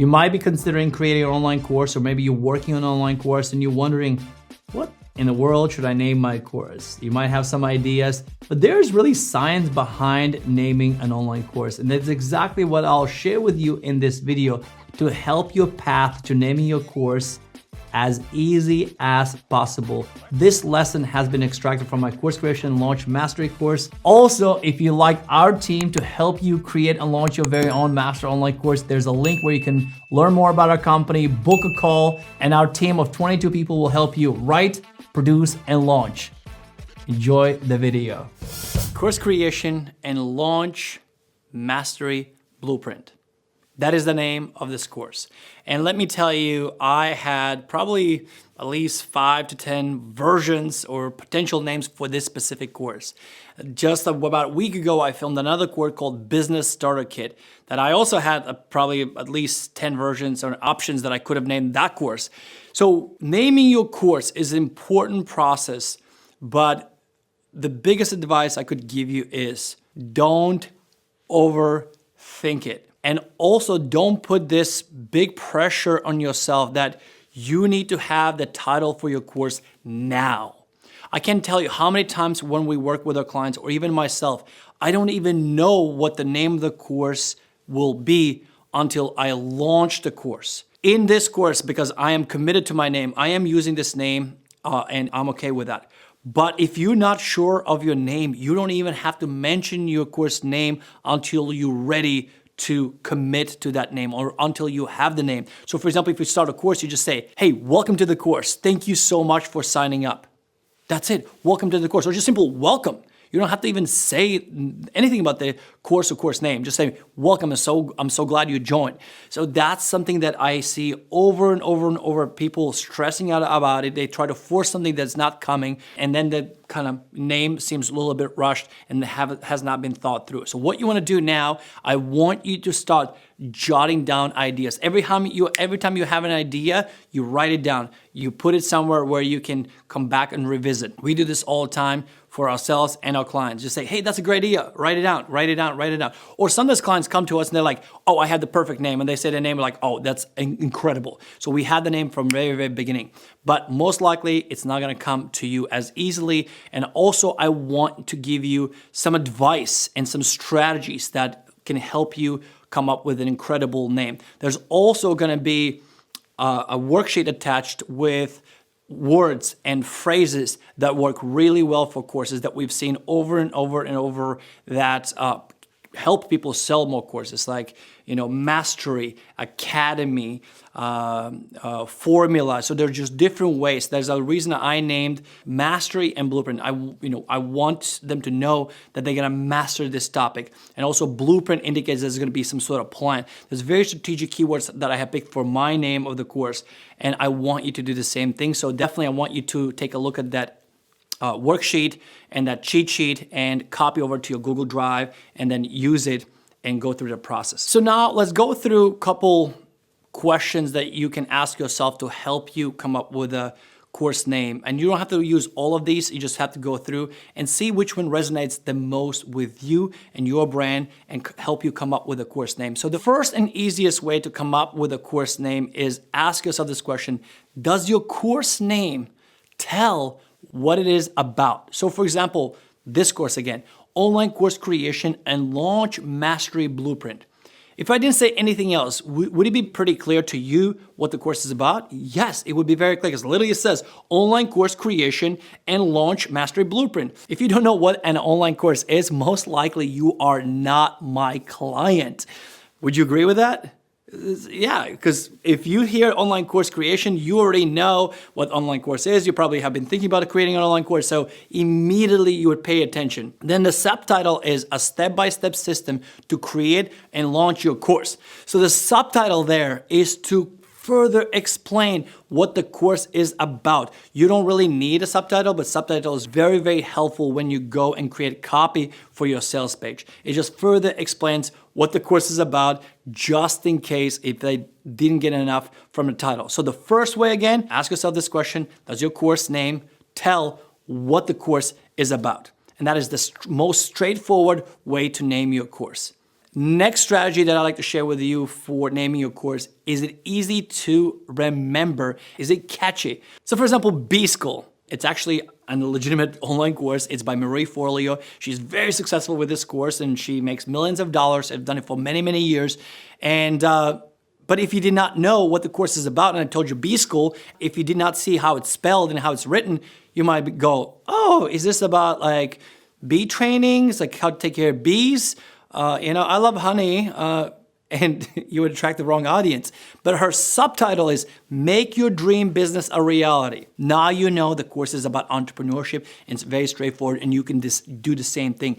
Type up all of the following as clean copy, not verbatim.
You might be considering creating an online course, or maybe you're working on an online course and you're wondering, what in the world should I name my course? You might have some ideas, but there's really science behind naming an online course. And that's exactly what I'll share with you in this video to help your path to naming your course as easy as possible. This lesson has been extracted from my course creation and launch mastery course. Also, if you like our team to help you create and launch your very own master online course, there's a link where you can learn more about our company, book a call, and our team of 22 people will help you write, produce, and launch. Enjoy the video. Course creation and launch mastery blueprint. That is the name of this course. And let me tell you, I had probably at least 5 to 10 versions or potential names for this specific course. Just about a week ago, I filmed another course called Business Starter Kit that I also had probably at least 10 versions or options that I could have named that course. So naming your course is an important process, but the biggest advice I could give you is don't overthink it. And also don't put this big pressure on yourself that you need to have the title for your course now. I can't tell you how many times when we work with our clients, or even myself, I don't even know what the name of the course will be until I launch the course. In this course, because I am committed to my name, I am using this name and I'm okay with that. But if you're not sure of your name, you don't even have to mention your course name until you're ready to commit to that name, or until you have the name. So for example, if you start a course, you just say, hey, welcome to the course. Thank you so much for signing up. That's it. Welcome to the course, or just simple welcome. You don't have to even say anything about the course or course name. Just say, welcome, I'm so glad you joined. So that's something that I see over and over and over, people stressing out about it. They try to force something that's not coming, and then the kind of name seems a little bit rushed and has not been thought through. So what you want to do now, I want you to start jotting down ideas. Every time you have an idea, you write it down. You put it somewhere where you can come back and revisit. We do this all the time for ourselves and our clients. Just say, hey, that's a great idea. Write it down, write it down, write it down. Or sometimes clients come to us and they're like, oh, I had the perfect name. And they say the name, like, oh, that's incredible. So we had the name from very, very beginning. But most likely, it's not gonna come to you as easily. And also, I want to give you some advice and some strategies that can help you come up with an incredible name. There's also gonna be a worksheet attached with words and phrases that work really well for courses that we've seen over and over and over that help people sell more courses, like, you know, mastery, academy, formula. So there's just different ways. There's a reason I named mastery and blueprint. I want them to know that they're gonna master this topic. And also blueprint indicates there's gonna be some sort of plan. There's very strategic keywords that I have picked for my name of the course, and I want you to do the same thing. So definitely I want you to take a look at that worksheet and that cheat sheet and copy over to your Google Drive and then use it and go through the process. So now let's go through a couple questions that you can ask yourself to help you come up with a course name. And you don't have to use all of these, you just have to go through and see which one resonates the most with you and your brand and help you come up with a course name. So the first and easiest way to come up with a course name is ask yourself this question: does your course name tell what it is about? So for example, this course again, Online Course Creation and Launch Mastery Blueprint. If I didn't say anything else, would it be pretty clear to you what the course is about? Yes, it would be very clear, because literally it says Online Course Creation and Launch Mastery Blueprint. If you don't know what an online course is, most likely you are not my client. Would you agree with that? Yeah, because if you hear online course creation, you already know what online course is. You probably have been thinking about creating an online course, so immediately you would pay attention. Then the subtitle is a step-by-step system to create and launch your course. So the subtitle there is to further explain what the course is about. You don't really need a subtitle, but subtitle is very, very helpful when you go and create copy for your sales page. It just further explains what the course is about, just in case if they didn't get enough from the title. So the first way, again, ask yourself this question: does your course name tell what the course is about? And that is the most straightforward way to name your course. Next strategy that I like to share with you for naming your course, is it easy to remember? Is it catchy? So for example, B-School. It's actually a legitimate online course. It's by Marie Forleo. She's very successful with this course and she makes millions of dollars. I've done it for many, many years. And but if you did not know what the course is about, and I told you B-School, if you did not see how it's spelled and how it's written, you might go, oh, is this about like bee trainings, like how to take care of bees? I love honey, and you would attract the wrong audience. But her subtitle is Make Your Dream Business a Reality. Now you know the course is about entrepreneurship, and it's very straightforward, and you can do the same thing.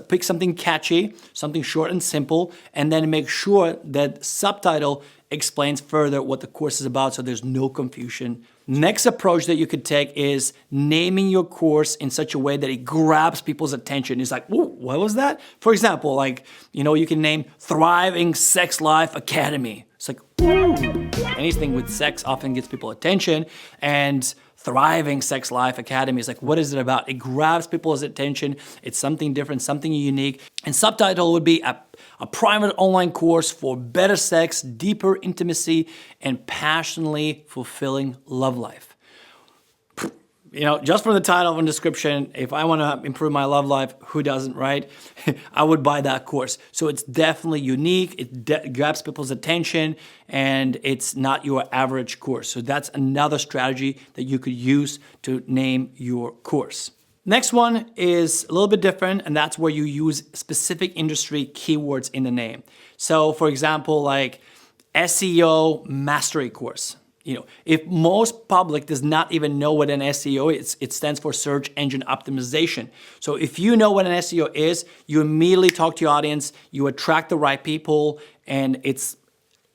Pick something catchy, something short and simple, and then make sure that subtitle explains further what the course is about so there's no confusion. Next approach that you could take is naming your course in such a way that it grabs people's attention. It's like, ooh, what was that? For example, you can name Thriving Sex Life Academy. It's like, ooh, anything with sex often gets people attention, and Thriving Sex Life Academy is like, what is it about? It grabs people's attention. It's something different, something unique. And subtitle would be a private online course for better sex, deeper intimacy, and passionately fulfilling love life. Just from the title and description, if I want to improve my love life, who doesn't, right? I would buy that course. So it's definitely unique. It grabs people's attention, and it's not your average course. So that's another strategy that you could use to name your course. Next one is a little bit different, and that's where you use specific industry keywords in the name. So for example, like SEO mastery course. If most public does not even know what an SEO is, it stands for search engine optimization. So if you know what an SEO is, you immediately talk to your audience, you attract the right people, and it's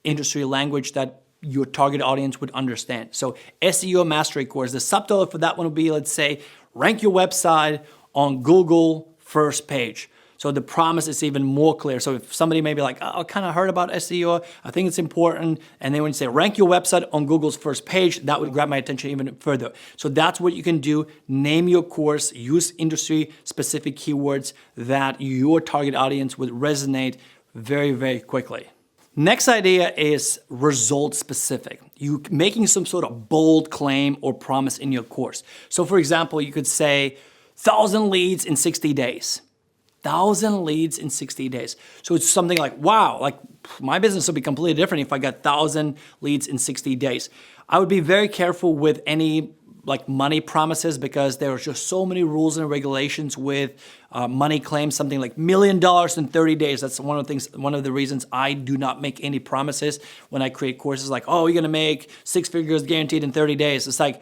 industry language that your target audience would understand. So SEO mastery course, the subtitle for that one would be, let's say, rank your website on Google first page. So the promise is even more clear. So if somebody may be like, oh, I kind of heard about SEO, I think it's important. And then when you say rank your website on Google's first page, that would grab my attention even further. So that's what you can do. Name your course, use industry specific keywords that your target audience would resonate very, very quickly. Next idea is result specific. You making some sort of bold claim or promise in your course. So for example, you could say 1,000 leads in 60 days. 1,000 leads in 60 days. So it's something like, wow, like my business would be completely different if I got 1,000 leads in 60 days. I would be very careful with any money promises because there are just so many rules and regulations with money claims, something like $1 million in 30 days. That's one of the reasons I do not make any promises when I create courses like, oh, you're gonna make 6 figures guaranteed in 30 days. It's like,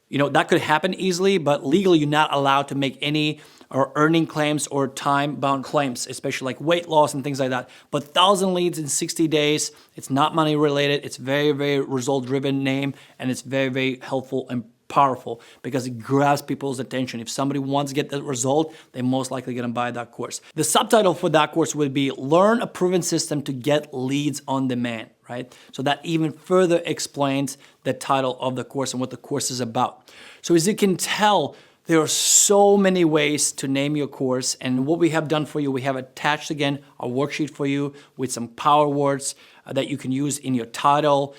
that could happen easily, but legally you're not allowed to make any earning claims or time-bound claims, especially like weight loss and things like that. But 1,000 leads in 60 days, it's not money related. It's very, very result-driven name, and it's very, very helpful and powerful because it grabs people's attention. If somebody wants to get that result, they're most likely going to buy that course. The subtitle for that course would be Learn a Proven System to Get Leads on Demand, right? So that even further explains the title of the course and what the course is about. So as you can tell, there are so many ways to name your course, and what we have done for you, we have attached again a worksheet for you with some power words that you can use in your title,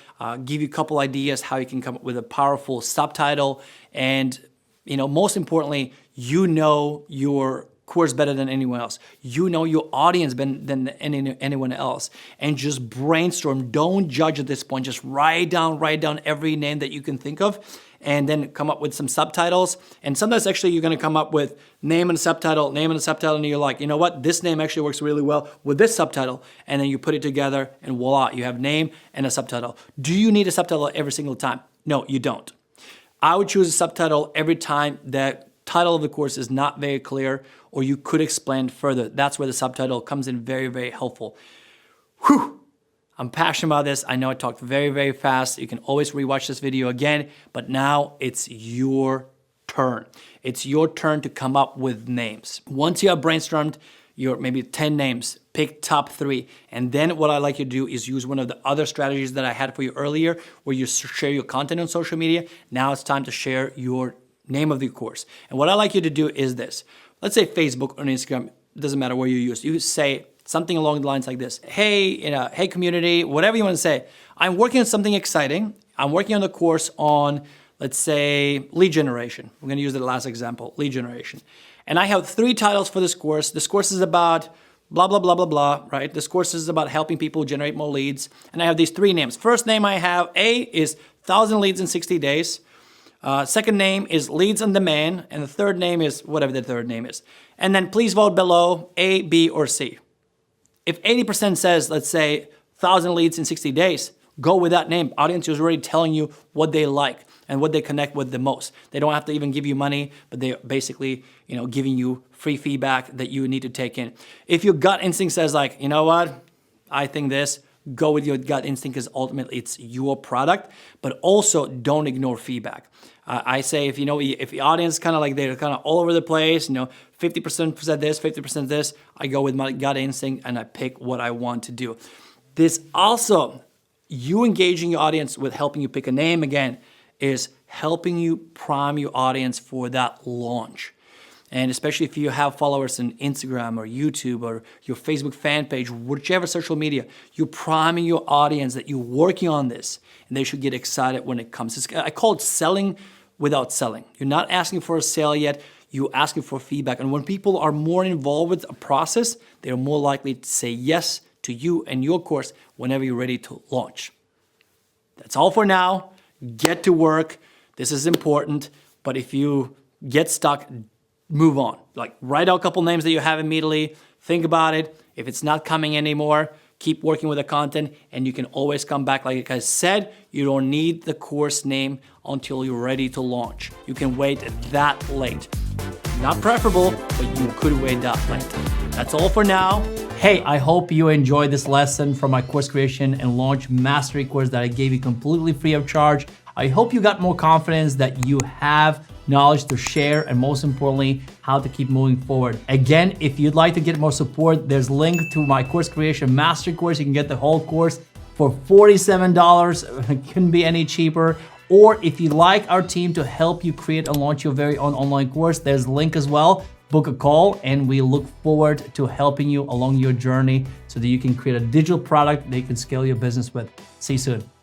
give you a couple ideas how you can come up with a powerful subtitle, and most importantly, your course better than anyone else. You know your audience better than anyone else, and just brainstorm. Don't judge at this point. Just write down every name that you can think of, and then come up with some subtitles. And sometimes actually you're going to come up with name and a subtitle, and you're like, you know what, this name actually works really well with this subtitle. And then you put it together and voila, you have name and a subtitle. Do you need a subtitle every single time? No, you don't. I would choose a subtitle every time that title of the course is not very clear or you could explain further. That's where the subtitle comes in very, very helpful. Whew. I'm passionate about this. I know I talked very, very fast. You can always rewatch this video again, but now it's your turn. It's your turn to come up with names. Once you have brainstormed your maybe 10 names, pick top 3. And then what I like you to do is use one of the other strategies that I had for you earlier where you share your content on social media. Now it's time to share your name of the course. And what I like you to do is this. Let's say Facebook or Instagram, it doesn't matter where you use. You say something along the lines like this. Hey community, whatever you want to say. I'm working on something exciting. I'm working on the course on, let's say, lead generation. We're going to use the last example, lead generation. And I have 3 titles for this course. This course is about blah, blah, blah, blah, blah, right? This course is about helping people generate more leads. And I have these 3 names. First name I have, A, is 1,000 leads in 60 days. Second name is leads on demand. And the third name is whatever the third name is. And then please vote below A, B, or C. If 80% says, let's say, 1,000 leads in 60 days, go with that name. Audience is already telling you what they like and what they connect with the most. They don't have to even give you money, but they're basically, giving you free feedback that you need to take in. If your gut instinct says like, you know what, I think this, go with your gut instinct because ultimately it's your product, but also don't ignore feedback. I say if the audience kind of like they're kind of all over the place, 50% said this, 50% this, I go with my gut instinct and I pick what I want to do. This also, you engaging your audience with helping you pick a name again is helping you prime your audience for that launch. And especially if you have followers on Instagram or YouTube or your Facebook fan page, whichever social media, you're priming your audience that you're working on this and they should get excited when it comes. I call it selling without selling. You're not asking for a sale yet, you're asking for feedback. And when people are more involved with a process, they're more likely to say yes to you and your course whenever you're ready to launch. That's all for now. Get to work. This is important. But if you get stuck, move on. Like write out a couple names that you have immediately. Think about it. If it's not coming anymore, keep working with the content and you can always come back. Like I said, you don't need the course name until you're ready to launch. You can wait that late. Not preferable, but you could wait that late. That's all for now. Hey, I hope you enjoyed this lesson from my course creation and launch mastery course that I gave you completely free of charge. I hope you got more confidence, that you have knowledge to share, and most importantly, how to keep moving forward. Again, if you'd like to get more support, there's a link to my course creation mastery course. You can get the whole course for $47. It couldn't be any cheaper. Or if you'd like our team to help you create and launch your very own online course, there's a link as well. Book a call and we look forward to helping you along your journey so that you can create a digital product that you can scale your business with. See you soon.